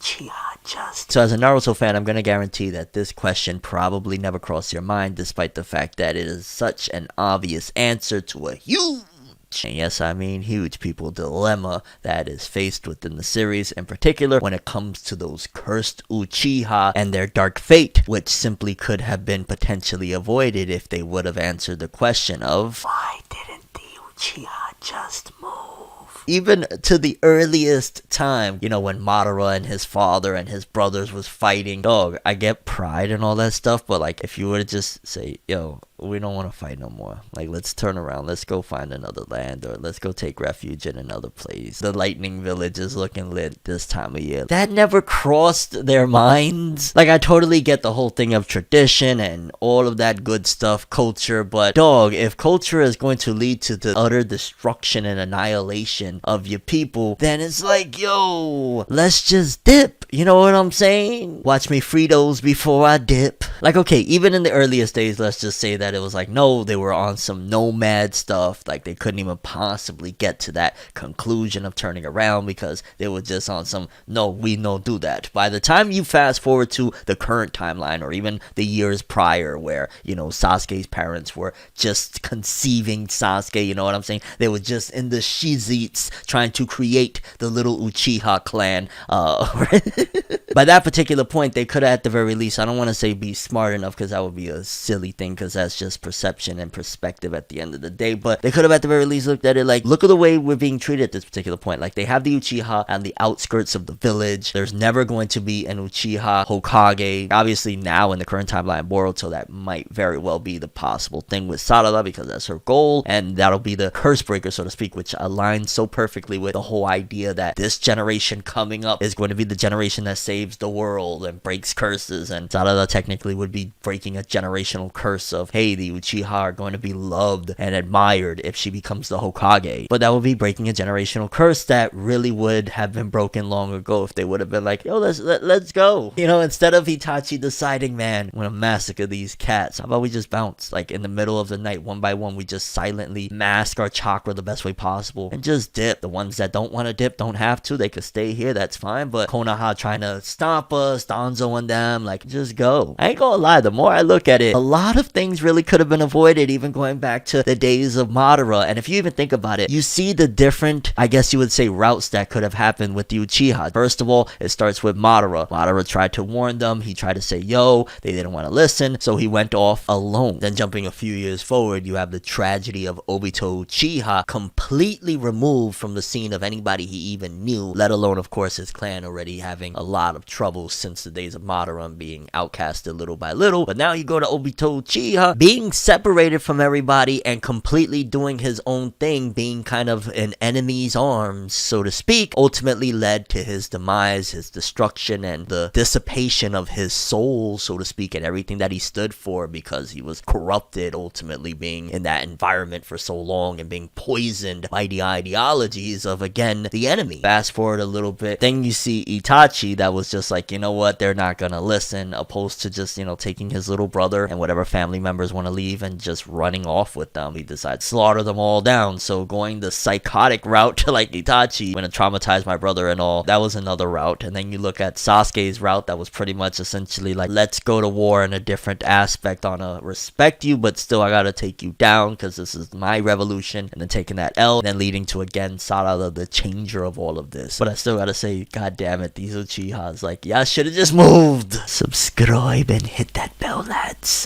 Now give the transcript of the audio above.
Uchiha just... So as a Naruto fan, I'm gonna guarantee that this question probably never crossed your mind, despite the fact that it is such an obvious answer to a huge, and yes, I mean huge, people dilemma that is faced within the series, in particular when it comes to those cursed Uchiha and their dark fate, which simply could have been potentially avoided if they would have answered the question of, why didn't the Uchiha just move? Even to the earliest time, you know, when Madara and his father and his brothers was fighting. Dog, I get pride and all that stuff, but like, if you were to just say, yo, we don't want to fight no more. Like, let's turn around. Let's go find another land, or let's go take refuge in another place. The Lightning Village is looking lit this time of year. That never crossed their minds. Like, I totally get the whole thing of tradition and all of that good stuff, culture, but dog, if culture is going to lead to the utter destruction and annihilation of your people, then it's like, yo, let's just dip. You know what I'm saying? Watch me Fritos before I dip. Like, okay, even in the earliest days, let's just say that it was like, no, they were on some nomad stuff. Like, they couldn't even possibly get to that conclusion of turning around because they were just on some, no, we don't do that. By the time you fast forward to the current timeline, or even the years prior where, you know, Sasuke's parents were just conceiving Sasuke, you know what I'm saying? They were just in the Shizits trying to create the little Uchiha clan. By that particular point, they could have, at the very least, I don't want to say be smart enough because that would be a silly thing, because that's just perception and perspective at the end of the day, but they could have at the very least looked at it like, look at the way we're being treated at this particular point. Like, they have the Uchiha on the outskirts of the village. There's never going to be an Uchiha Hokage, obviously now in the current timeline world, so that might very well be the possible thing with Sarada, because that's her goal, and that'll be the curse breaker, so to speak, which aligns so perfectly with the whole idea that this generation coming up is going to be the generation that saves the world and breaks curses, and Sarada technically would be breaking a generational curse of, hey, the Uchiha are going to be loved and admired if she becomes the Hokage. But that would be breaking a generational curse that really would have been broken long ago if they would have been like, yo, let's go. You know, instead of Itachi deciding, man, I'm gonna massacre these cats, how about we just bounce? Like, in the middle of the night, one by one, we just silently mask our chakra the best way possible and just dip. The ones that don't want to dip don't have to. They could stay here, that's fine. But Konoha trying to stop us, Danzo and them, like, just go. I ain't gonna lie, the more I look at it, a lot of things really could have been avoided, even going back to the days of Madara. And if you even think about it, you see the different, I guess you would say, routes that could have happened with the Uchiha. First of all, it starts with Madara. Madara tried to warn them. He tried to say, yo, they didn't want to listen, so he went off alone. Then jumping a few years forward, you have the tragedy of Obito Uchiha, completely removed from the scene of anybody he even knew, let alone, of course, his clan already having a lot of trouble since the days of Madara and being outcasted little by little. But now you go to Obito Uchiha being separated from everybody and completely doing his own thing, being kind of in enemy's arms, so to speak, ultimately led to his demise, his destruction, and the dissipation of his soul, so to speak, and everything that he stood for, because he was corrupted, ultimately being in that environment for so long and being poisoned by the ideologies of, again, the enemy. Fast forward a little bit, then you see Itachi that was just like, you know what, they're not gonna listen, opposed to just, you know, taking his little brother and whatever family members want to leave and just running off with them. He decides to slaughter them all down. So going the psychotic route like Itachi, gonna traumatize my brother and all, that was another route. And then you look at Sasuke's route, that was pretty much essentially like, let's go to war in a different aspect, on a respect you, but still I gotta take you down because this is my revolution, and then taking that L, and then leading to, again, Sarada, the changer of all of this. But I still gotta say, god damn it, these Uchihas, like, y'all should have just moved. Subscribe and hit that bell, lads.